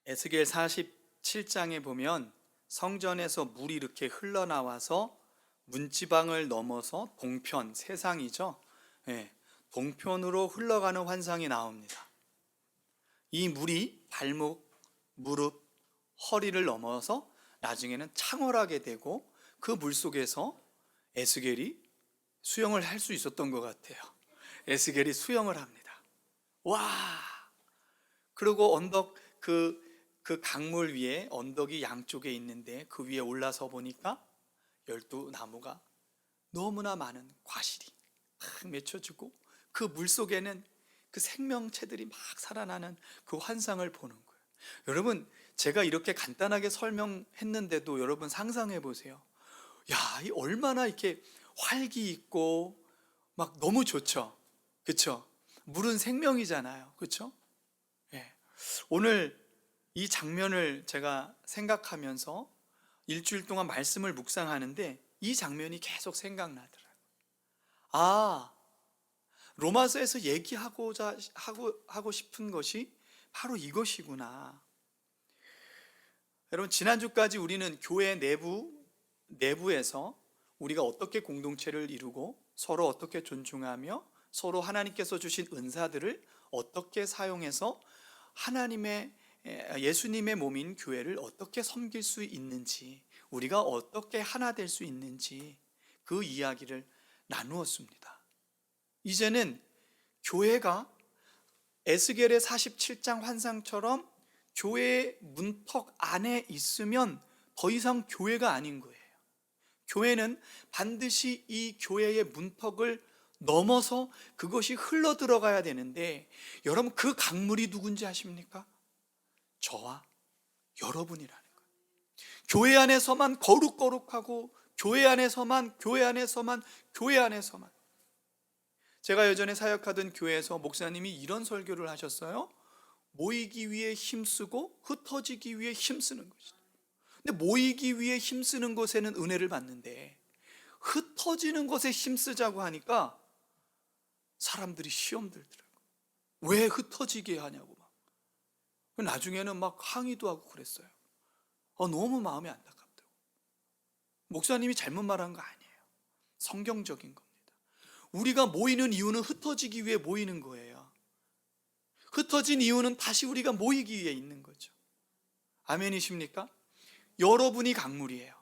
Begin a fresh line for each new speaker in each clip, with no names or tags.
에스겔 47장에 보면 성전에서 물이 이렇게 흘러나와서 문지방을 넘어서 동편, 세상이죠. 예, 동편으로 흘러가는 환상이 나옵니다. 이 물이 발목, 무릎, 허리를 넘어서 나중에는 창월하게 되고 그 물 속에서 에스겔이 수영을 할 수 있었던 것 같아요. 에스겔이 수영을 합니다. 와! 그리고 언덕 그 강물 위에 언덕이 양쪽에 있는데 그 위에 올라서 보니까 12나무가 너무나 많은 과실이 막 맺혀지고 그 물 속에는 그 생명체들이 막 살아나는 그 환상을 보는 거예요. 여러분, 제가 이렇게 간단하게 설명했는데도 여러분 상상해 보세요. 야, 이 얼마나 이렇게 활기 있고 막 너무 좋죠. 그렇죠? 물은 생명이잖아요. 그렇죠? 예. 오늘 이 장면을 제가 생각하면서 일주일 동안 말씀을 묵상하는데 이 장면이 계속 생각나더라고요. 아, 로마서에서 얘기하고자 하고 싶은 것이 바로 이것이구나. 여러분, 지난주까지 우리는 교회 내부에서 우리가 어떻게 공동체를 이루고 서로 어떻게 존중하며 서로 하나님께서 주신 은사들을 어떻게 사용해서 하나님의 예수님의 몸인 교회를 어떻게 섬길 수 있는지, 우리가 어떻게 하나 될 수 있는지 그 이야기를 나누었습니다. 이제는 교회가 에스겔의 47장 환상처럼 교회의 문턱 안에 있으면 더 이상 교회가 아닌 거예요. 교회는 반드시 이 교회의 문턱을 넘어서 그것이 흘러 들어가야 되는데, 여러분, 그 강물이 누군지 아십니까? 저와 여러분이라는 거예요. 교회 안에서만 거룩거룩하고 교회 안에서만 제가 예전에 사역하던 교회에서 목사님이 이런 설교를 하셨어요. 모이기 위해 힘쓰고 흩어지기 위해 힘쓰는 것이다. 근데 모이기 위해 힘쓰는 것에는 은혜를 받는데 흩어지는 것에 힘쓰자고 하니까 사람들이 시험 들더라고요. 왜 흩어지게 하냐고 막. 나중에는 막 항의도 하고 그랬어요. 너무 마음이 안타깝다고. 목사님이 잘못 말한 거 아니에요. 성경적인 겁니다. 우리가 모이는 이유는 흩어지기 위해 모이는 거예요. 흩어진 이유는 다시 우리가 모이기 위해 있는 거죠. 아멘이십니까? 여러분이 강물이에요.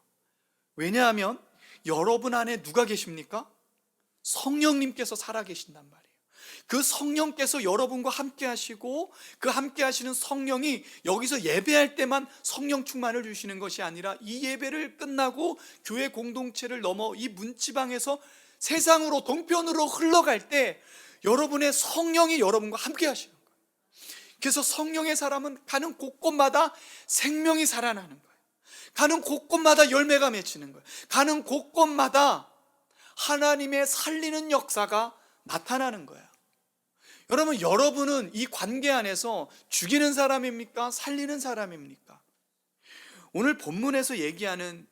왜냐하면 여러분 안에 누가 계십니까? 성령님께서 살아계신단 말이에요. 그 성령께서 여러분과 함께 하시고 그 함께 하시는 성령이 여기서 예배할 때만 성령 충만을 주시는 것이 아니라 이 예배를 끝나고 교회 공동체를 넘어 이 문지방에서 세상으로 동편으로 흘러갈 때 여러분의 성령이 여러분과 함께 하시는 거예요. 그래서 성령의 사람은 가는 곳곳마다 생명이 살아나는 거예요. 가는 곳곳마다 열매가 맺히는 거예요. 가는 곳곳마다 하나님의 살리는 역사가 나타나는 거예요. 여러분, 여러분은 이 관계 안에서 죽이는 사람입니까? 살리는 사람입니까? 오늘 본문에서 얘기하는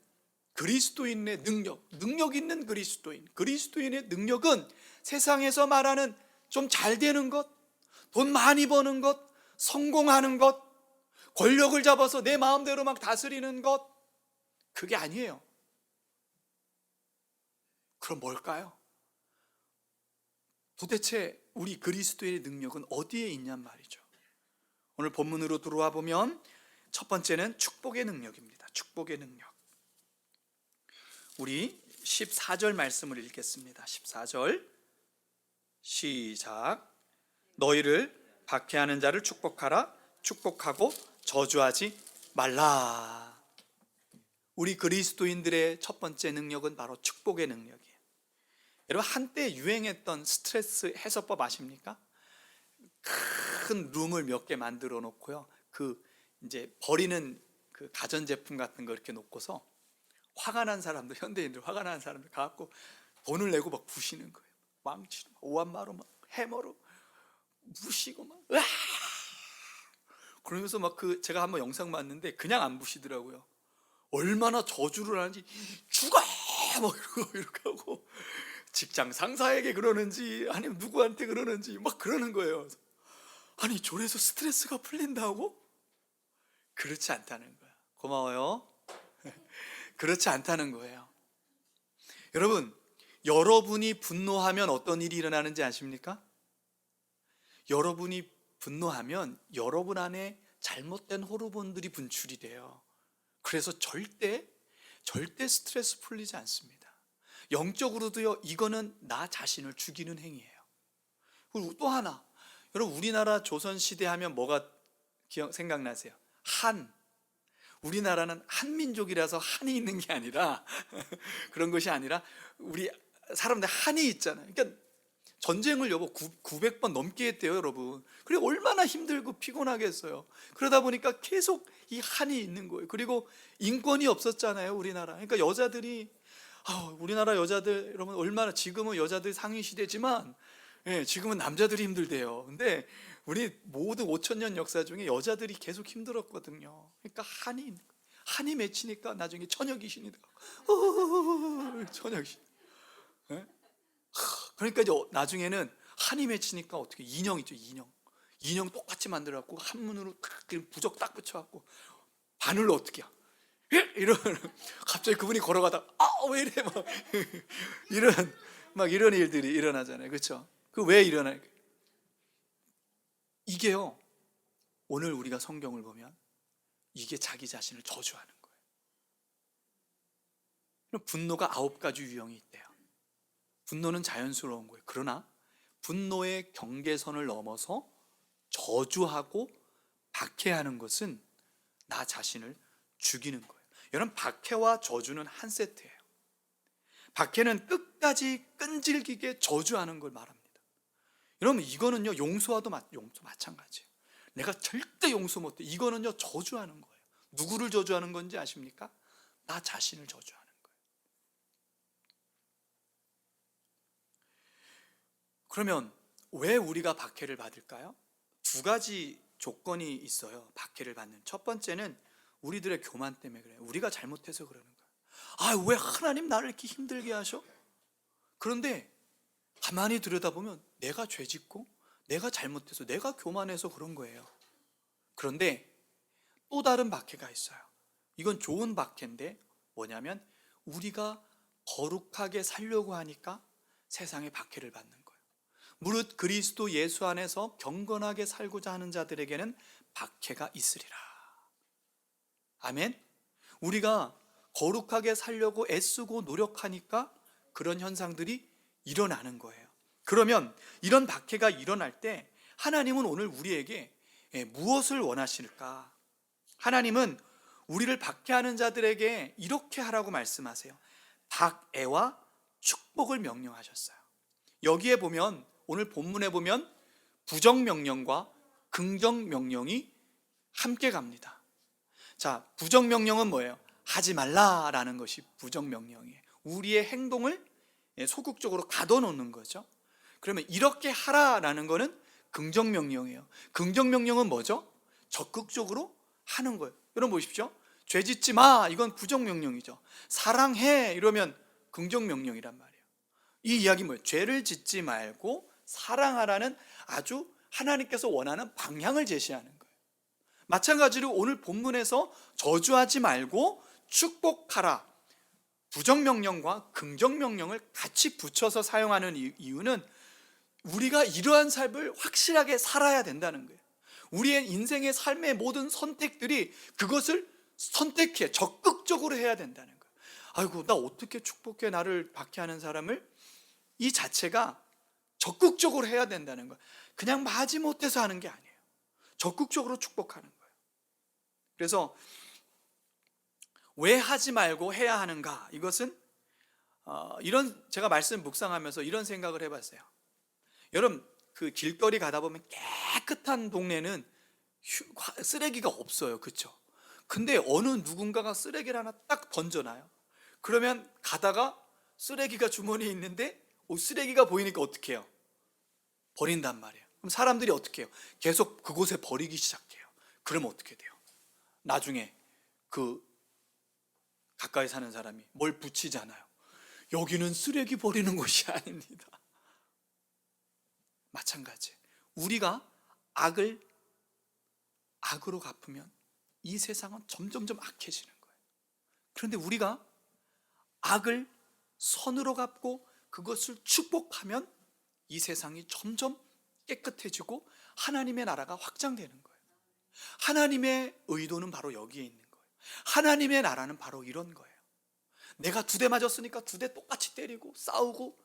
그리스도인의 능력 있는 그리스도인의 능력은 세상에서 말하는 좀 잘 되는 것, 돈 많이 버는 것, 성공하는 것, 권력을 잡아서 내 마음대로 막 다스리는 것, 그게 아니에요. 그럼 뭘까요? 도대체 우리 그리스도의 능력은 어디에 있냔 말이죠. 오늘 본문으로 들어와 보면 첫 번째는 축복의 능력입니다. 축복의 능력. 우리 14절 말씀을 읽겠습니다. 14절 시작. 너희를 박해하는 자를 축복하라. 축복하고 저주하지 말라. 우리 그리스도인들의 첫 번째 능력은 바로 축복의 능력이에요. 여러분, 한때 유행했던 스트레스 해소법 아십니까? 큰 룸을 몇 개 만들어 놓고요. 이제 버리는 그 가전제품 같은 거 이렇게 놓고서 화가 난 사람들, 현대인들 화가 나는 사람들 가갖고 돈을 내고 막 부시는 거예요. 망치로, 오한마로, 막 해머로 부시고 막 으아! 그러면서 막 제가 한번 영상 봤는데 그냥 안 부시더라고요. 얼마나 저주를 하는지 죽어! 막 이렇게 하고 직장 상사에게 그러는지 아니면 누구한테 그러는지 막 그러는 거예요. 아니, 저래서 스트레스가 풀린다고? 그렇지 않다는 거야. 고마워요. 그렇지 않다는 거예요. 여러분, 여러분이 분노하면 어떤 일이 일어나는지 아십니까? 여러분이 분노하면 여러분 안에 잘못된 호르몬들이 분출이 돼요. 그래서 절대 스트레스 풀리지 않습니다. 영적으로도요, 이거는 나 자신을 죽이는 행위예요. 그리고 또 하나, 여러분, 우리나라 조선시대 하면 뭐가 생각나세요? 우리나라는 한민족이라서 한이 있는 게 아니라 그런 것이 아니라 우리 사람들 한이 있잖아요. 그러니까 전쟁을 900번 넘게 했대요, 여러분. 그리고 얼마나 힘들고 피곤하겠어요. 그러다 보니까 계속 이 한이 있는 거예요. 그리고 인권이 없었잖아요, 우리나라. 그러니까 여자들이 우리나라 여자들, 여러분, 얼마나, 지금은 여자들 상위 시대지만 지금은 남자들이 힘들대요. 근데 우리 모든 5,000년 역사 중에 여자들이 계속 힘들었거든요. 그러니까 한이 맺히니까 나중에 처녀 귀신이 되고 처녀 귀신. 그러니까 이제 나중에는 한이 맺히니까 어떻게, 인형 있죠, 인형 똑같이 만들어갖고 한문으로 딱 부적 딱 붙여갖고 바늘로 어떻게 이런, 갑자기 그분이 걸어가다가 왜 이래 이런 일들이 일어나잖아요. 그렇죠? 그 왜 일어나요? 이게요, 오늘 우리가 성경을 보면 이게 자기 자신을 저주하는 거예요. 분노가 9가지 유형이 있대요. 분노는 자연스러운 거예요. 그러나 분노의 경계선을 넘어서 저주하고 박해하는 것은 나 자신을 죽이는 거예요. 여러분, 박해와 저주는 한 세트예요. 박해는 끝까지 끈질기게 저주하는 걸 말합니다. 여러분, 이거는요, 용서 마찬가지예요. 내가 절대 용서 못해. 이거는요, 저주하는 거예요. 누구를 저주하는 건지 아십니까? 나 자신을 저주하는 거예요. 그러면 왜 우리가 박해를 받을까요? 2가지 조건이 있어요, 박해를 받는. 첫 번째는 우리들의 교만 때문에 그래요. 우리가 잘못해서 그러는 거예요. 왜 하나님 나를 이렇게 힘들게 하셔? 그런데 가만히 들여다보면 내가 죄짓고 내가 잘못해서, 내가 교만해서 그런 거예요. 그런데 또 다른 박해가 있어요. 이건 좋은 박해인데 뭐냐면, 우리가 거룩하게 살려고 하니까 세상에 박해를 받는 거예요. 무릇 그리스도 예수 안에서 경건하게 살고자 하는 자들에게는 박해가 있으리라. 아멘. 우리가 거룩하게 살려고 애쓰고 노력하니까 그런 현상들이 일어나는 거예요. 그러면 이런 박해가 일어날 때 하나님은 오늘 우리에게 무엇을 원하실까? 하나님은 우리를 박해하는 자들에게 이렇게 하라고 말씀하세요. 박애와 축복을 명령하셨어요. 여기에 보면, 오늘 본문에 보면 부정명령과 긍정명령이 함께 갑니다. 자, 부정명령은 뭐예요? 하지 말라라는 것이 부정명령이에요. 우리의 행동을 소극적으로 가둬놓는 거죠. 그러면 이렇게 하라라는 거는 긍정명령이에요. 긍정명령은 뭐죠? 적극적으로 하는 거예요. 여러분 보십시오. 죄 짓지 마, 이건 부정명령이죠. 사랑해, 이러면 긍정명령이란 말이에요. 이 이야기 뭐예요? 죄를 짓지 말고 사랑하라는 아주 하나님께서 원하는 방향을 제시하는 거예요. 마찬가지로 오늘 본문에서 저주하지 말고 축복하라, 부정명령과 긍정명령을 같이 붙여서 사용하는 이유는 우리가 이러한 삶을 확실하게 살아야 된다는 거예요. 우리의 인생의 삶의 모든 선택들이 그것을 선택해 적극적으로 해야 된다는 거예요. 아이고, 나 어떻게 축복해, 나를 박해하는 사람을? 이 자체가 적극적으로 해야 된다는 거예요. 그냥 마지못해서 하는 게 아니에요. 적극적으로 축복하는 거예요. 그래서 왜 하지 말고 해야 하는가? 이것은 제가 말씀 묵상하면서 이런 생각을 해봤어요. 여러분, 그 길거리 가다 보면 깨끗한 동네는 쓰레기가 없어요, 그렇죠? 근데 어느 누군가가 쓰레기를 하나 딱 던져놔요. 그러면 가다가 쓰레기가 주머니에 있는데 쓰레기가 보이니까 어떻게 해요? 버린단 말이에요. 그럼 사람들이 어떻게 해요? 계속 그곳에 버리기 시작해요. 그러면 어떻게 돼요? 나중에 그 가까이 사는 사람이 뭘 붙이잖아요. 여기는 쓰레기 버리는 곳이 아닙니다. 마찬가지. 우리가 악을 악으로 갚으면 이 세상은 점점점 악해지는 거예요. 그런데 우리가 악을 선으로 갚고 그것을 축복하면 이 세상이 점점 깨끗해지고 하나님의 나라가 확장되는 거예요. 하나님의 의도는 바로 여기에 있는 거예요. 하나님의 나라는 바로 이런 거예요. 내가 2대 맞았으니까 2대 똑같이 때리고 싸우고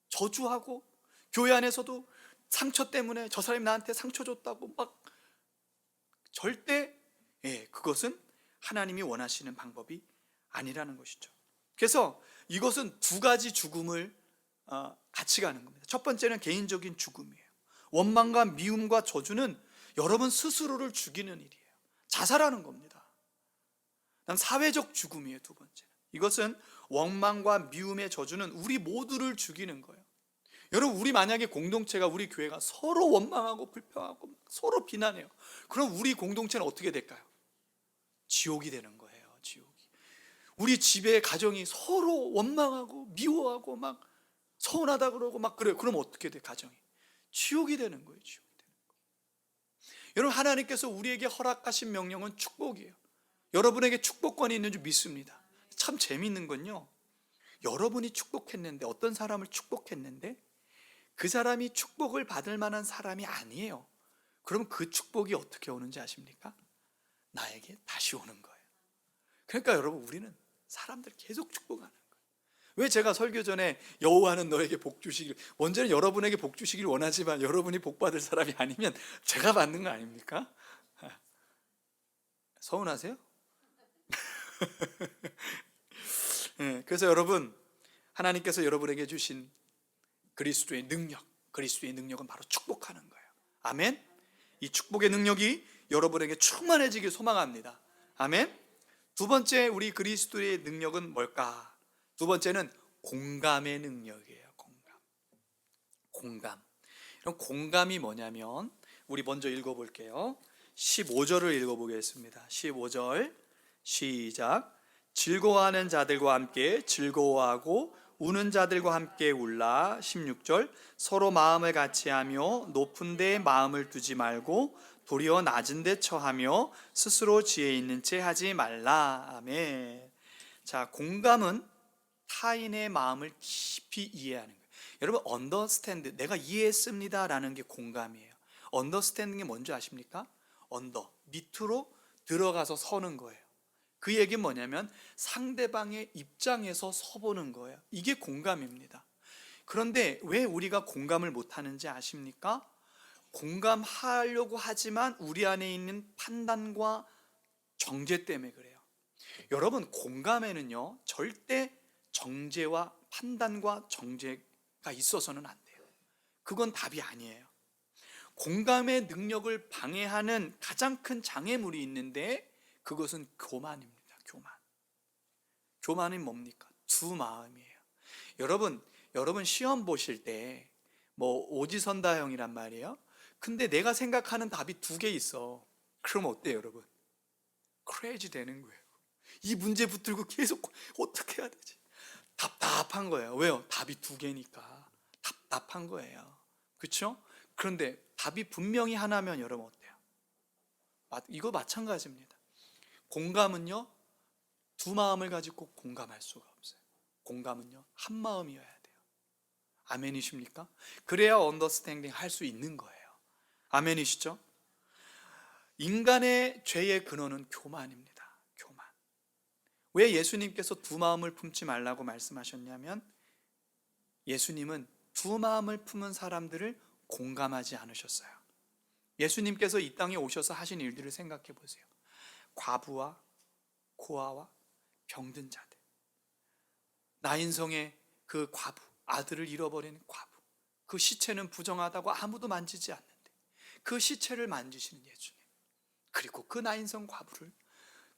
저주하고, 교회 안에서도 상처 때문에 저 사람이 나한테 상처 줬다고 막, 절대 그것은 하나님이 원하시는 방법이 아니라는 것이죠. 그래서 이것은 2가지 죽음을 같이 가는 겁니다. 첫 번째는 개인적인 죽음이에요. 원망과 미움과 저주는 여러분 스스로를 죽이는 일이에요. 자살하는 겁니다. 그다음 사회적 죽음이에요. 2번째는 이것은 원망과 미움의 저주는 우리 모두를 죽이는 거예요. 여러분, 우리 만약에 공동체가, 우리 교회가 서로 원망하고 불평하고 서로 비난해요. 그럼 우리 공동체는 어떻게 될까요? 지옥이 되는 거예요. 지옥이. 우리 집의 가정이 서로 원망하고 미워하고 막 서운하다 그러고 막 그래요. 그럼 어떻게 돼? 가정이 지옥이 되는 거예요. 지옥이 되는 거예요. 여러분, 하나님께서 우리에게 허락하신 명령은 축복이에요. 여러분에게 축복권이 있는 줄 믿습니다. 참 재미있는 건요, 여러분이 축복했는데, 어떤 사람을 축복했는데 그 사람이 축복을 받을 만한 사람이 아니에요. 그럼 그 축복이 어떻게 오는지 아십니까? 나에게 다시 오는 거예요. 그러니까 여러분, 우리는 사람들 계속 축복하는 거예요. 왜 제가 설교 전에 여호와는 너에게 복 주시길, 먼저는 여러분에게 복 주시길 원하지만 여러분이 복 받을 사람이 아니면 제가 받는 거 아닙니까? 서운하세요? 그래서 여러분, 하나님께서 여러분에게 주신 그리스도의 능력, 그리스도의 능력은 바로 축복하는 거예요. 아멘. 이 축복의 능력이 여러분에게 충만해지길 소망합니다. 아멘. 2번째, 우리 그리스도의 능력은 뭘까? 2번째는 공감의 능력이에요. 공감. 그럼 공감이 뭐냐면, 우리 먼저 읽어볼게요. 15절을 읽어보겠습니다. 15절 시작. 즐거워하는 자들과 함께 즐거워하고 우는 자들과 함께 울라. 16절 서로 마음을 같이하며 높은 데에 마음을 두지 말고 도리어 낮은 데 처하며 스스로 지혜 있는 채 하지 말라. 아멘. 자, 공감은 타인의 마음을 깊이 이해하는 거예요. 여러분, understand, 내가 이해했습니다 라는 게 공감이에요. understanding이 뭔지 아십니까? 밑으로 들어가서 서는 거예요. 그 얘기는 뭐냐면 상대방의 입장에서 서보는 거예요. 이게 공감입니다. 그런데 왜 우리가 공감을 못하는지 아십니까? 공감하려고 하지만 우리 안에 있는 판단과 정죄 때문에 그래요. 여러분, 공감에는요, 절대 정죄와 판단과 정죄가 있어서는 안 돼요. 그건 답이 아니에요. 공감의 능력을 방해하는 가장 큰 장애물이 있는데, 그것은 교만입니다. 교만은 뭡니까? 두 마음이에요. 여러분 시험 보실 때 뭐 오지선다형이란 말이에요. 근데 내가 생각하는 답이 2개 있어. 그럼 어때요, 여러분? 크레이지 되는 거예요. 이 문제 붙들고 계속 어떻게 해야 되지? 답답한 거예요. 왜요? 답이 2개니까 답답한 거예요. 그렇죠? 그런데 답이 분명히 하나면 여러분 어때요? 이거 마찬가지입니다. 공감은요, 2 마음을 가지고 공감할 수가 없어요. 공감은요, 한 마음이어야 돼요. 아멘이십니까? 그래야 언더스탠딩 할 수 있는 거예요. 아멘이시죠? 인간의 죄의 근원은 교만입니다. 교만. 왜 예수님께서 2 마음을 품지 말라고 말씀하셨냐면, 예수님은 2 마음을 품은 사람들을 공감하지 않으셨어요. 예수님께서 이 땅에 오셔서 하신 일들을 생각해 보세요. 과부와 고아와 병든 자들, 나인성의 그 과부, 아들을 잃어버린 과부, 그 시체는 부정하다고 아무도 만지지 않는데 그 시체를 만지시는 예수님, 그리고 그 나인성 과부를,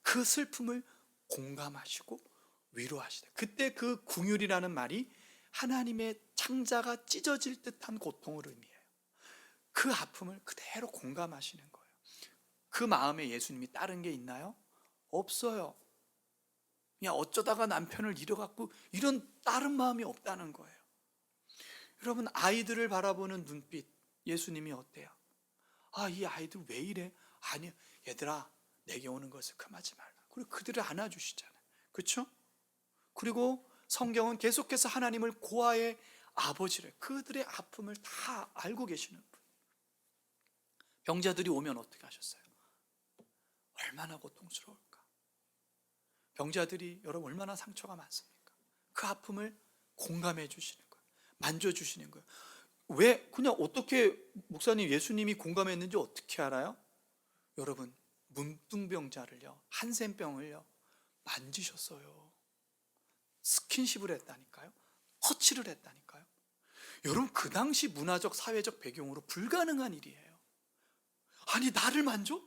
그 슬픔을 공감하시고 위로하시다. 그때 그 궁율이라는 말이 하나님의 창자가 찢어질 듯한 고통을 의미해요. 그 아픔을 그대로 공감하시는 거예요. 그 마음에 예수님이 다른 게 있나요? 없어요. 그냥 어쩌다가 남편을 잃어갖고 이런 다른 마음이 없다는 거예요. 여러분, 아이들을 바라보는 눈빛, 예수님이 어때요? 이 아이들 왜 이래? 아니, 얘들아, 내게 오는 것을 금하지 말라. 그리고 그들을 안아주시잖아요. 그렇죠? 그리고 성경은 계속해서 하나님을 고아의 아버지를, 그들의 아픔을 다 알고 계시는 분. 병자들이 오면 어떻게 하셨어요? 얼마나 고통스러울까. 병자들이 여러분 얼마나 상처가 많습니까? 그 아픔을 공감해 주시는 거예요. 만져주시는 거예요. 왜 그냥 어떻게 목사님 예수님이 공감했는지 어떻게 알아요? 여러분 문둥병자를요, 한센병을요 만지셨어요. 스킨십을 했다니까요. 터치를 했다니까요. 여러분 그 당시 문화적 사회적 배경으로 불가능한 일이에요. 아니 나를 만져?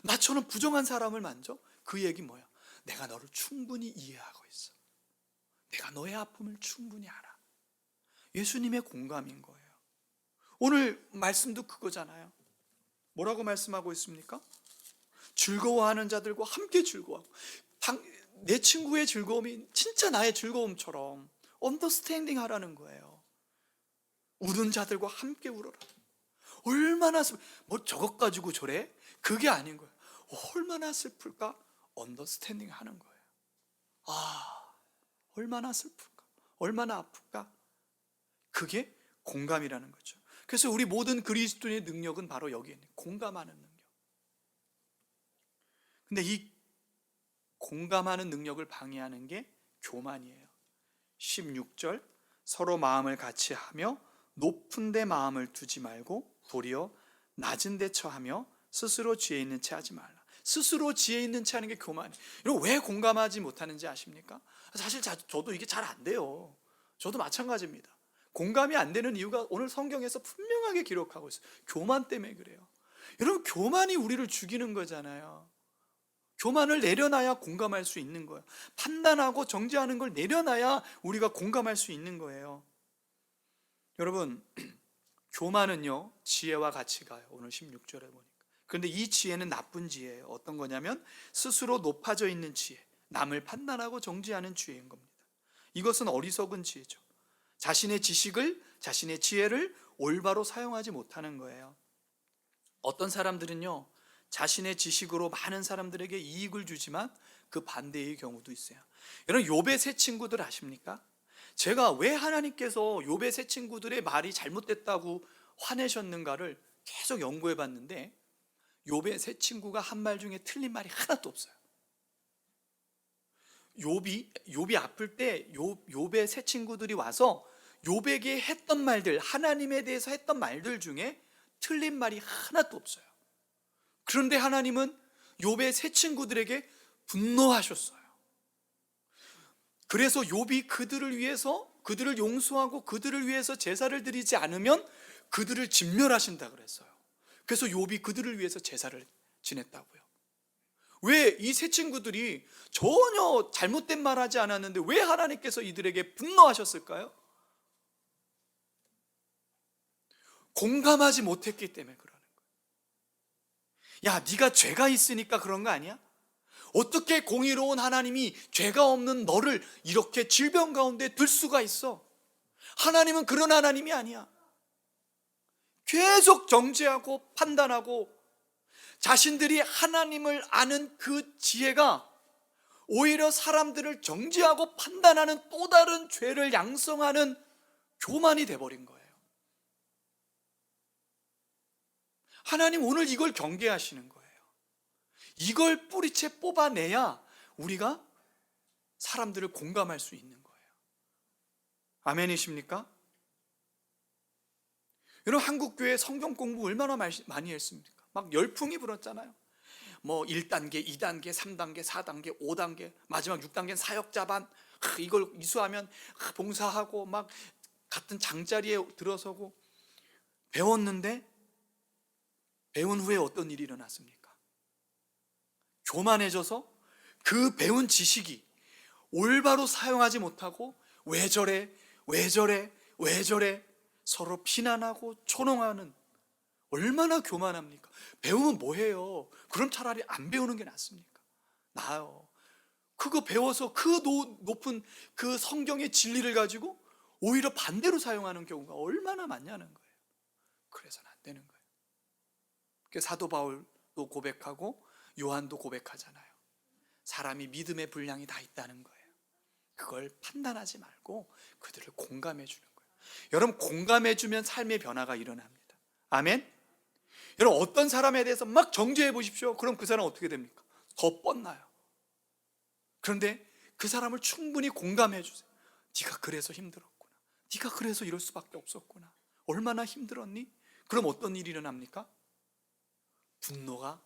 나처럼 부정한 사람을 만져? 그 얘기 뭐야? 내가 너를 충분히 이해하고 있어. 내가 너의 아픔을 충분히 알아. 예수님의 공감인 거예요. 오늘 말씀도 그거잖아요. 뭐라고 말씀하고 있습니까? 즐거워하는 자들과 함께 즐거워하고, 내 친구의 즐거움이 진짜 나의 즐거움처럼 언더스탠딩 하라는 거예요. 우는 자들과 함께 울어라. 얼마나 뭐 저것 가지고 저래? 그게 아닌 거예요. 얼마나 슬플까? 언더스탠딩 하는 거예요. 아, 얼마나 슬플까? 얼마나 아플까? 그게 공감이라는 거죠. 그래서 우리 모든 그리스도인의 능력은 바로 여기에 있는 공감하는 능력. 근데 이 공감하는 능력을 방해하는 게 교만이에요. 16절, 서로 마음을 같이 하며 높은 데 마음을 두지 말고 도리어 낮은 데 처하며 스스로 지혜 있는 채 하지 말라. 스스로 지혜 있는 채 하는 게 교만이에요. 여러분 왜 공감하지 못하는지 아십니까? 사실 저도 이게 잘 안 돼요. 저도 마찬가지입니다. 공감이 안 되는 이유가 오늘 성경에서 분명하게 기록하고 있어요. 교만 때문에 그래요. 여러분 교만이 우리를 죽이는 거잖아요. 교만을 내려놔야 공감할 수 있는 거예요. 판단하고 정죄하는 걸 내려놔야 우리가 공감할 수 있는 거예요. 여러분 교만은요 지혜와 같이 가요. 오늘 16절에 보니까. 그런데 이 지혜는 나쁜 지혜예요. 어떤 거냐면 스스로 높아져 있는 지혜, 남을 판단하고 정죄하는 지혜인 겁니다. 이것은 어리석은 지혜죠. 자신의 지식을, 자신의 지혜를 올바로 사용하지 못하는 거예요. 어떤 사람들은요 자신의 지식으로 많은 사람들에게 이익을 주지만 그 반대의 경우도 있어요. 여러분 욥의 세 친구들 아십니까? 제가 왜 하나님께서 욥의 세 친구들의 말이 잘못됐다고 화내셨는가를 계속 연구해 봤는데 욥의 세 친구가 한 말 중에 틀린 말이 하나도 없어요. 욥이 아플 때 욥의 세 친구들이 와서 욥에게 했던 말들, 하나님에 대해서 했던 말들 중에 틀린 말이 하나도 없어요. 그런데 하나님은 욥의 세 친구들에게 분노하셨어요. 그래서 욥이 그들을 위해서, 그들을 용서하고 그들을 위해서 제사를 드리지 않으면 그들을 진멸하신다 그랬어요. 그래서 욥이 그들을 위해서 제사를 지냈다고요. 왜 이 세 친구들이 전혀 잘못된 말 하지 않았는데 왜 하나님께서 이들에게 분노하셨을까요? 공감하지 못했기 때문에 그러는 거예요. 야, 네가 죄가 있으니까 그런 거 아니야? 어떻게 공의로운 하나님이 죄가 없는 너를 이렇게 질병 가운데 둘 수가 있어? 하나님은 그런 하나님이 아니야. 계속 정죄하고 판단하고 자신들이 하나님을 아는 그 지혜가 오히려 사람들을 정죄하고 판단하는 또 다른 죄를 양성하는 교만이 돼버린 거예요. 하나님 오늘 이걸 경계하시는 거예요. 이걸 뿌리채 뽑아내야 우리가 사람들을 공감할 수 있는 거예요. 아멘이십니까? 여러분 한국교회 성경 공부 얼마나 많이 했습니까? 막 열풍이 불었잖아요. 뭐 1단계, 2단계, 3단계, 4단계, 5단계, 마지막 6단계는 사역자반. 이걸 이수하면 봉사하고 막 같은 장자리에 들어서고 배웠는데 배운 후에 어떤 일이 일어났습니까? 교만해져서 그 배운 지식이 올바로 사용하지 못하고 왜 저래, 왜 저래, 왜 저래 서로 비난하고 조롱하는, 얼마나 교만합니까? 배우면 뭐해요? 그럼 차라리 안 배우는 게 낫습니까? 나아요. 그거 배워서 그 높은 그 성경의 진리를 가지고 오히려 반대로 사용하는 경우가 얼마나 많냐는 거예요. 그래서는 안 되는 거예요. 사도 바울도 고백하고 요한도 고백하잖아요. 사람이 믿음의 분량이 다 있다는 거예요. 그걸 판단하지 말고 그들을 공감해 주는 거예요. 여러분, 공감해 주면 삶의 변화가 일어납니다. 아멘. 여러분, 어떤 사람에 대해서 막 정죄해 보십시오. 그럼 그 사람 어떻게 됩니까? 더 뻗나요. 그런데 그 사람을 충분히 공감해 주세요. 네가 그래서 힘들었구나. 네가 그래서 이럴 수밖에 없었구나. 얼마나 힘들었니? 그럼 어떤 일이 일어납니까? 분노가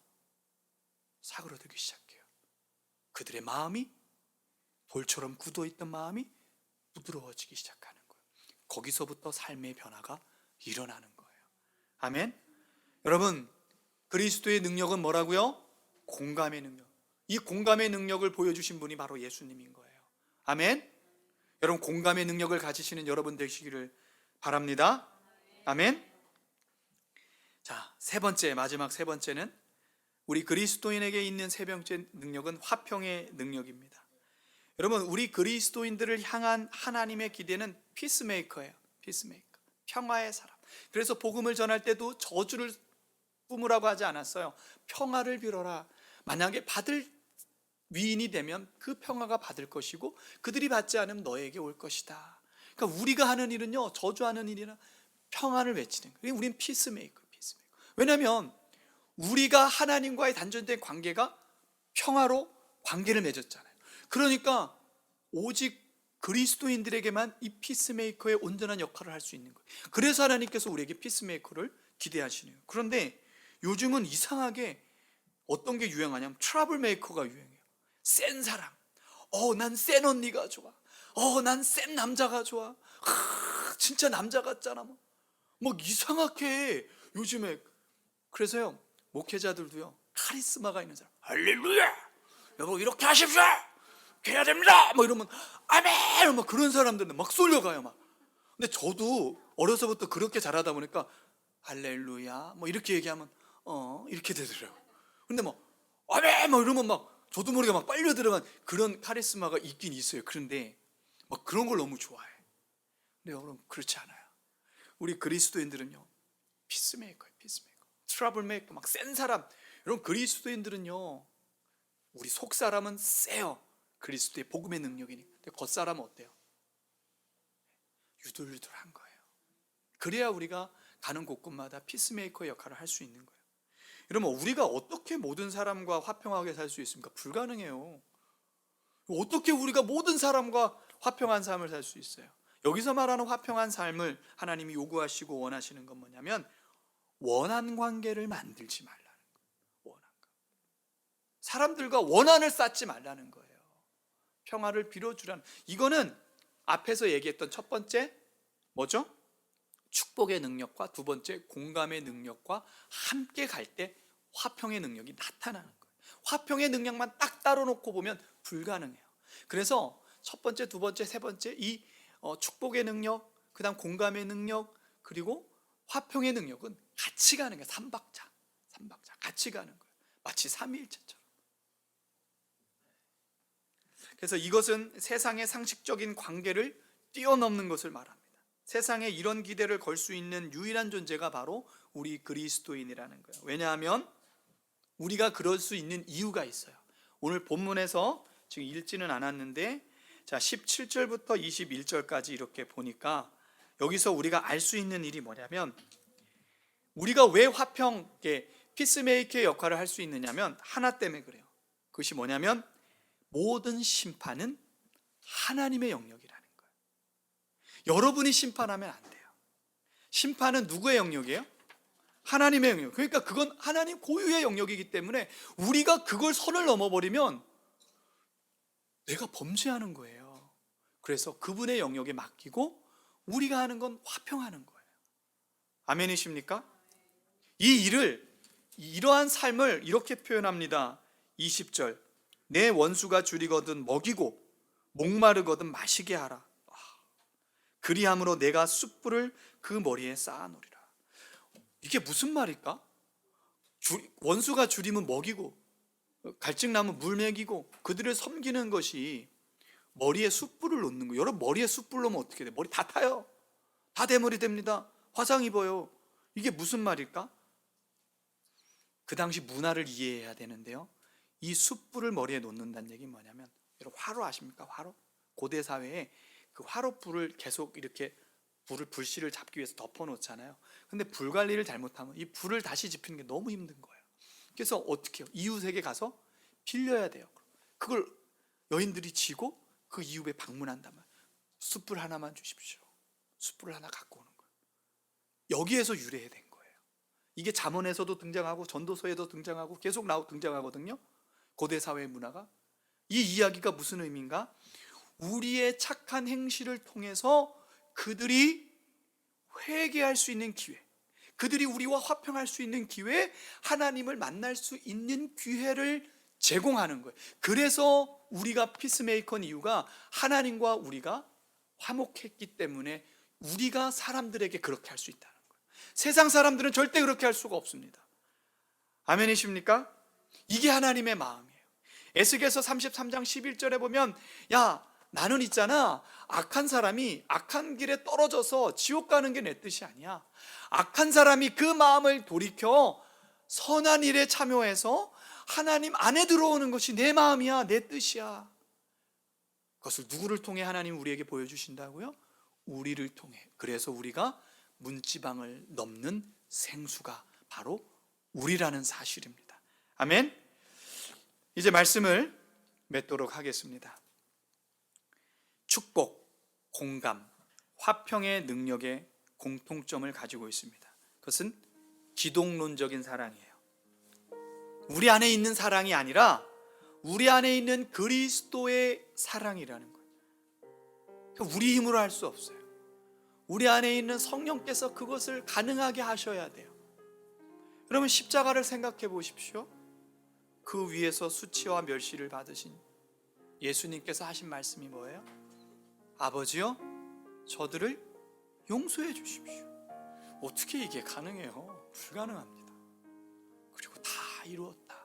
사그러들기 시작해요. 그들의 마음이, 돌처럼 굳어있던 마음이 부드러워지기 시작하는 거예요. 거기서부터 삶의 변화가 일어나는 거예요. 아멘. 여러분, 그리스도의 능력은 뭐라고요? 공감의 능력. 이 공감의 능력을 보여주신 분이 바로 예수님인 거예요. 아멘. 여러분, 공감의 능력을 가지시는 여러분 되시기를 바랍니다. 아멘. 자, 세 번째, 마지막 세 번째는 우리 그리스도인에게 있는 세 번째 능력은 화평의 능력입니다. 여러분, 우리 그리스도인들을 향한 하나님의 기대는 피스메이커예요. 피스메이커, 평화의 사람. 그래서 복음을 전할 때도 저주를 뿜으라고 하지 않았어요. 평화를 빌어라. 만약에 받을 위인이 되면 그 평화가 받을 것이고 그들이 받지 않으면 너에게 올 것이다. 그러니까 우리가 하는 일은요, 저주하는 일이나 평안을 외치는 거예요. 우리는 피스메이커. 왜냐하면 우리가 하나님과의 단절된 관계가 평화로 관계를 맺었잖아요. 그러니까 오직 그리스도인들에게만 이 피스메이커의 온전한 역할을 할 수 있는 거예요. 그래서 하나님께서 우리에게 피스메이커를 기대하시네요. 그런데 요즘은 이상하게 어떤 게 유행하냐면 트러블 메이커가 유행해요. 센 사람. 난 센 언니가 좋아. 난 센 남자가 좋아. 진짜 남자 같잖아. 막 이상하게 요즘에. 그래서요, 목회자들도요, 카리스마가 있는 사람, 할렐루야, 여보 이렇게 하십시오, 이렇게 해야 됩니다, 이러면 아멘, 그런 사람들은 막 쏠려가요. 근데 저도 어려서부터 그렇게 자라다 보니까 할렐루야 이렇게 얘기하면 이렇게 되더라고요. 근데 아멘 이러면 저도 모르게 빨려 들어간 그런 카리스마가 있긴 있어요. 그런데 그런 걸 너무 좋아해. 근데 여러분, 그렇지 않아요. 우리 그리스도인들은요, 피스메이커예요. 피스메이커. 트러블 메이커, 센 사람. 여러분, 그리스도인들은요, 우리 속 사람은 세요. 그리스도의 복음의 능력이니까. 근데 겉사람은 어때요? 유들유들한 거예요. 그래야 우리가 가는 곳곳마다 피스메이커 역할을 할 수 있는 거예요. 여러분, 우리가 어떻게 모든 사람과 화평하게 살 수 있습니까? 불가능해요. 어떻게 우리가 모든 사람과 화평한 삶을 살 수 있어요? 여기서 말하는 화평한 삶을 하나님이 요구하시고 원하시는 건 뭐냐면 원한 관계를 만들지 말라는 거예요. 원한 관계. 사람들과 원한을 쌓지 말라는 거예요. 평화를 빌어주라는. 이거는 앞에서 얘기했던 첫 번째 뭐죠? 축복의 능력과 두 번째 공감의 능력과 함께 갈 때 화평의 능력이 나타나는 거예요. 화평의 능력만 딱 따로 놓고 보면 불가능해요. 그래서 첫 번째, 두 번째, 세 번째 이 축복의 능력, 그 다음 공감의 능력, 그리고 화평의 능력은 같이 가는 거예요. 삼박자 같이 가는 거예요. 마치 삼위일체처럼. 그래서 이것은 세상의 상식적인 관계를 뛰어넘는 것을 말합니다. 세상에 이런 기대를 걸 수 있는 유일한 존재가 바로 우리 그리스도인이라는 거예요. 왜냐하면 우리가 그럴 수 있는 이유가 있어요. 오늘 본문에서 지금 읽지는 않았는데, 자 17절부터 21절까지 이렇게 보니까 여기서 우리가 알 수 있는 일이 뭐냐면, 우리가 왜 화평의 피스메이커의 역할을 할 수 있느냐면 하나 때문에 그래요. 그것이 뭐냐면 모든 심판은 하나님의 영역이라는 거예요. 여러분이 심판하면 안 돼요. 심판은 누구의 영역이에요? 하나님의 영역. 그러니까 그건 하나님 고유의 영역이기 때문에 우리가 그걸 선을 넘어버리면 내가 범죄하는 거예요. 그래서 그분의 영역에 맡기고 우리가 하는 건 화평하는 거예요. 아멘이십니까? 이 일을, 이러한 삶을 이렇게 표현합니다. 20절, 내 원수가 줄이거든 먹이고 목마르거든 마시게 하라. 그리함으로 내가 숯불을 그 머리에 쌓아놓으리라. 이게 무슨 말일까? 원수가 줄이면 먹이고 갈증나면 물 먹이고 그들을 섬기는 것이 머리에 숯불을 놓는 거예요. 여러분, 머리에 숯불 놓으면 어떻게 돼요? 머리 다 타요. 다 대머리 됩니다. 화상 입어요. 이게 무슨 말일까? 그 당시 문화를 이해해야 되는데요, 이 숯불을 머리에 놓는다는 얘기는 뭐냐면, 여러분 화로 아십니까? 화로? 고대 사회에 그 화로불을 계속 이렇게 불씨를 잡기 위해서 덮어 놓잖아요. 근데 불 관리를 잘못하면 이 불을 다시 지피는 게 너무 힘든 거예요. 그래서 어떻게 해요? 이웃에게 가서 빌려야 돼요. 그걸 여인들이 지고 그 이웃에 방문한다면, 숯불 하나만 주십시오. 숯불을 하나 갖고 오는 거예요. 여기에서 유래된 거예요. 이게 잠언에서도 등장하고 전도서에도 등장하고 계속 등장하거든요. 고대 사회의 문화가. 이 이야기가 무슨 의미인가? 우리의 착한 행실을 통해서 그들이 회개할 수 있는 기회, 그들이 우리와 화평할 수 있는 기회, 하나님을 만날 수 있는 기회를 제공하는 거예요. 그래서 우리가 피스메이커인 이유가 하나님과 우리가 화목했기 때문에 우리가 사람들에게 그렇게 할 수 있다는 거예요. 세상 사람들은 절대 그렇게 할 수가 없습니다. 아멘이십니까? 이게 하나님의 마음이에요. 에스겔서 33장 11절에 보면, 야, 나는 있잖아, 악한 사람이 악한 길에 떨어져서 지옥 가는 게 내 뜻이 아니야. 악한 사람이 그 마음을 돌이켜 선한 일에 참여해서 하나님 안에 들어오는 것이 내 마음이야, 내 뜻이야. 그것을 누구를 통해 하나님 우리에게 보여주신다고요? 우리를 통해. 그래서 우리가 문지방을 넘는 생수가 바로 우리라는 사실입니다. 아멘. 이제 말씀을 맺도록 하겠습니다. 축복, 공감, 화평의 능력에 공통점을 가지고 있습니다. 그것은 기독론적인 사랑이에요. 우리 안에 있는 사랑이 아니라 우리 안에 있는 그리스도의 사랑이라는 거예요. 우리 힘으로 할 수 없어요. 우리 안에 있는 성령께서 그것을 가능하게 하셔야 돼요. 그러면 십자가를 생각해 보십시오. 그 위에서 수치와 멸시를 받으신 예수님께서 하신 말씀이 뭐예요? 아버지요, 저들을 용서해 주십시오. 어떻게 이게 가능해요? 불가능합니다. 그리고 다 이루었다.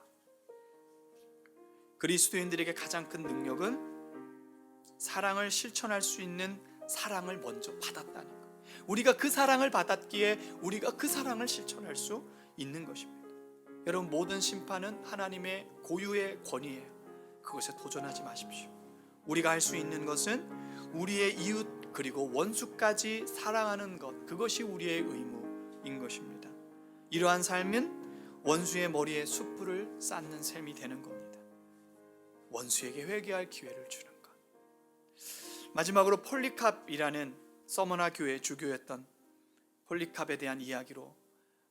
그리스도인들에게 가장 큰 능력은 사랑을 실천할 수 있는 사랑을 먼저 받았다는 것. 우리가 그 사랑을 받았기에 우리가 그 사랑을 실천할 수 있는 것입니다. 여러분, 모든 심판은 하나님의 고유의 권위예요. 그것에 도전하지 마십시오. 우리가 할 수 있는 것은 우리의 이웃 그리고 원수까지 사랑하는 것, 그것이 우리의 의무인 것입니다. 이러한 삶은 원수의 머리에 숯불을 쌓는 셈이 되는 겁니다. 원수에게 회개할 기회를 주는 것. 마지막으로 폴리캅이라는 서머나 교회 주교였던 폴리캅에 대한 이야기로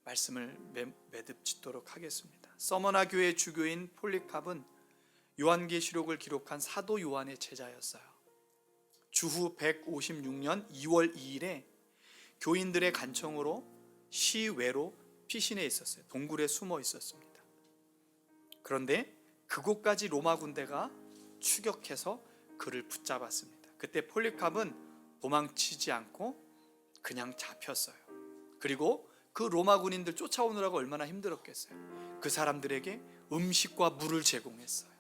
말씀을 매듭짓도록 하겠습니다. 서머나 교회 주교인 폴리캅은 요한계시록을 기록한 사도 요한의 제자였어요. 주후 156년 2월 2일에 교인들의 간청으로 시외로 피신해 있었어요. 동굴에 숨어 있었습니다. 그런데 그곳까지 로마 군대가 추격해서 그를 붙잡았습니다. 그때 폴리캅은 도망치지 않고 그냥 잡혔어요. 그리고 그 로마 군인들 쫓아오느라고 얼마나 힘들었겠어요. 그 사람들에게 음식과 물을 제공했어요.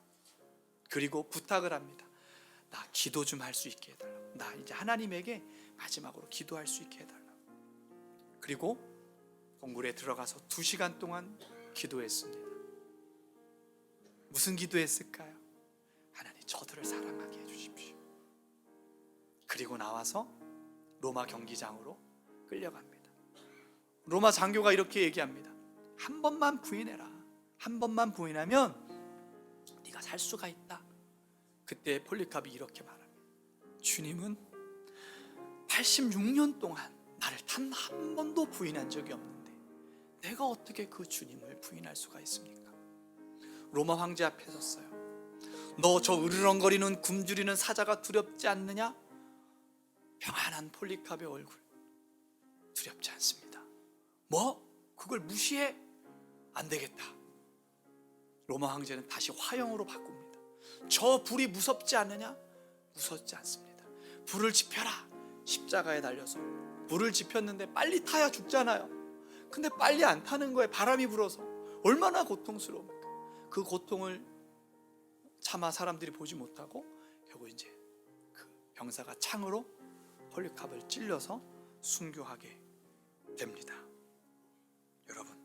그리고 부탁을 합니다. 나 기도 좀 할 수 있게 해달라고. 나 이제 하나님에게 마지막으로 기도할 수 있게 해달라고. 그리고 동굴에 들어가서 2시간 동안 기도했습니다. 무슨 기도했을까요? 하나님, 저들을 사랑하게 해주십시오. 그리고 나와서 로마 경기장으로 끌려갑니다. 로마 장교가 이렇게 얘기합니다. 한 번만 부인해라. 한 번만 부인하면 네가 살 수가 있다. 그때 폴리캅이 이렇게 말합니다. 주님은 86년 동안 나를 단 한 번도 부인한 적이 없는데 내가 어떻게 그 주님을 부인할 수가 있습니까? 로마 황제 앞에 섰어요. 너 저 으르렁거리는 굶주리는 사자가 두렵지 않느냐? 평안한 폴리캅의 얼굴, 두렵지 않습니다. 뭐? 그걸 무시해? 안 되겠다. 로마 황제는 다시 화형으로 바꿉니다. 저 불이 무섭지 않느냐? 무섭지 않습니다. 불을 지펴라. 십자가에 달려서 불을 지폈는데 빨리 타야 죽잖아요. 근데 빨리 안 타는 거예요. 바람이 불어서. 얼마나 고통스러웁니까? 그 고통을 차마 사람들이 보지 못하고 결국 이제 그 병사가 창으로 폴리캅을 찔러서 순교하게 됩니다. 여러분,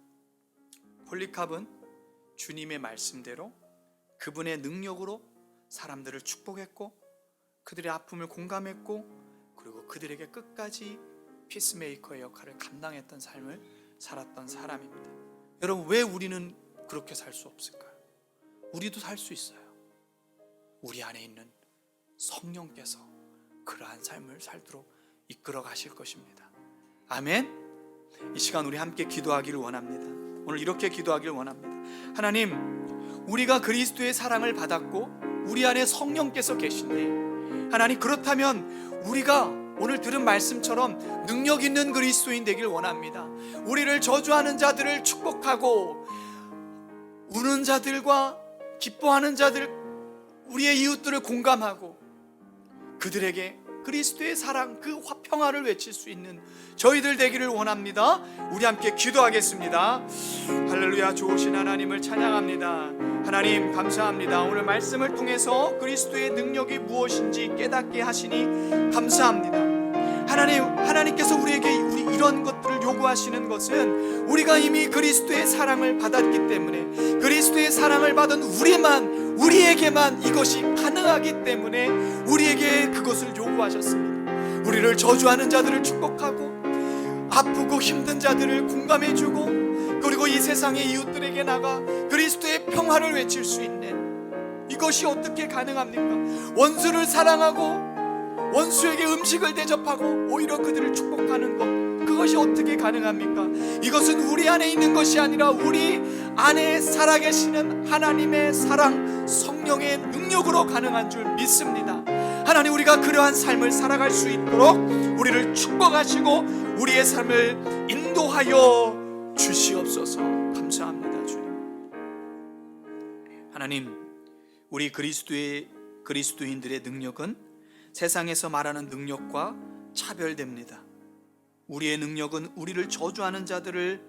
폴리캅은 주님의 말씀대로 그분의 능력으로 사람들을 축복했고 그들의 아픔을 공감했고 그리고 그들에게 끝까지 피스메이커의 역할을 감당했던 삶을 살았던 사람입니다. 여러분, 왜 우리는 그렇게 살 수 없을까요? 우리도 살 수 있어요. 우리 안에 있는 성령께서 그러한 삶을 살도록 이끌어 가실 것입니다. 아멘. 이 시간 우리 함께 기도하기를 원합니다. 오늘 이렇게 기도하기를 원합니다. 하나님, 우리가 그리스도의 사랑을 받았고 우리 안에 성령께서 계신데, 하나님, 그렇다면 우리가 오늘 들은 말씀처럼 능력 있는 그리스도인 되길 원합니다. 우리를 저주하는 자들을 축복하고 우는 자들과 기뻐하는 자들, 우리의 이웃들을 공감하고 그들에게 그리스도의 사랑, 그 평화를 외칠 수 있는 저희들 되기를 원합니다. 우리 함께 기도하겠습니다. 할렐루야. 좋으신 하나님을 찬양합니다. 하나님 감사합니다. 오늘 말씀을 통해서 그리스도의 능력이 무엇인지 깨닫게 하시니 감사합니다. 하나님께서 우리에게 이런 것들을 요구하시는 것은 우리가 이미 그리스도의 사랑을 받았기 때문에, 그리스도의 사랑을 받은 우리에게만 이것이 가능하기 때문에 우리에게 그것을 요구하셨습니다. 우리를 저주하는 자들을 축복하고 아프고 힘든 자들을 공감해주고 그리고 이 세상의 이웃들에게 나가 그리스도의 평화를 외칠 수 있는, 이것이 어떻게 가능합니까? 원수를 사랑하고 원수에게 음식을 대접하고 오히려 그들을 축복하는 것, 그것이 어떻게 가능합니까? 이것은 우리 안에 있는 것이 아니라 우리 안에 살아계시는 하나님의 사랑, 성령의 능력으로 가능한 줄 믿습니다. 하나님, 우리가 그러한 삶을 살아갈 수 있도록 우리를 축복하시고 우리의 삶을 인도하여 주시옵소서. 감사합니다. 주님. 하나님, 우리 그리스도인들의 능력은 세상에서 말하는 능력과 차별됩니다. 우리의 능력은 우리를 저주하는 자들을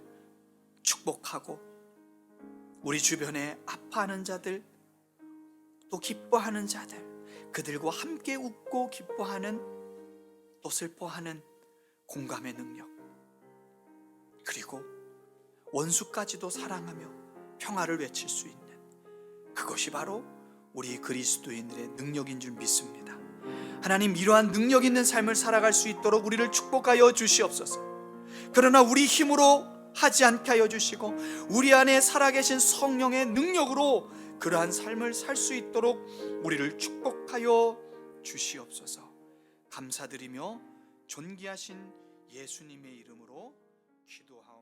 축복하고 우리 주변에 아파하는 자들, 또 기뻐하는 자들, 그들과 함께 웃고 기뻐하는, 또 슬퍼하는 공감의 능력, 그리고 원수까지도 사랑하며 평화를 외칠 수 있는, 그것이 바로 우리 그리스도인들의 능력인 줄 믿습니다. 하나님, 이러한 능력 있는 삶을 살아갈 수 있도록 우리를 축복하여 주시옵소서. 그러나 우리 힘으로 하지 않게 하여 주시고 우리 안에 살아계신 성령의 능력으로 그러한 삶을 살 수 있도록 우리를 축복하여 주시옵소서. 감사드리며 존귀하신 예수님의 이름으로 기도합니다.